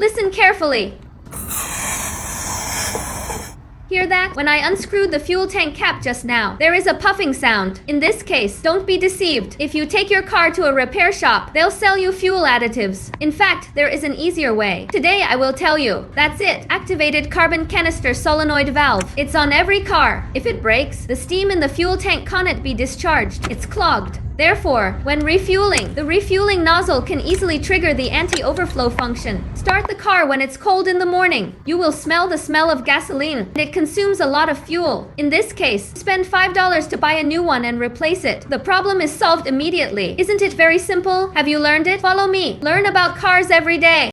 Listen carefully. Hear that? When I unscrewed the fuel tank cap just now, there is a puffing sound. In this case, don't be deceived. If you take your car to a repair shop, they'll sell you fuel additives. In fact, there is an easier way. Today I will tell you. That's it. Activated carbon canister solenoid valve. It's on every car. If it breaks, the steam in the fuel tank can't be discharged. It's clogged. Therefore, when refueling, the refueling nozzle can easily trigger the anti-overflow function. Start the car when it's cold in the morning. You will smell the smell of gasoline, and it consumes a lot of fuel. In this case, spend $5 to buy a new one and replace it. The problem is solved immediately. Isn't it very simple? Have you learned it? Follow me. Learn about cars every day.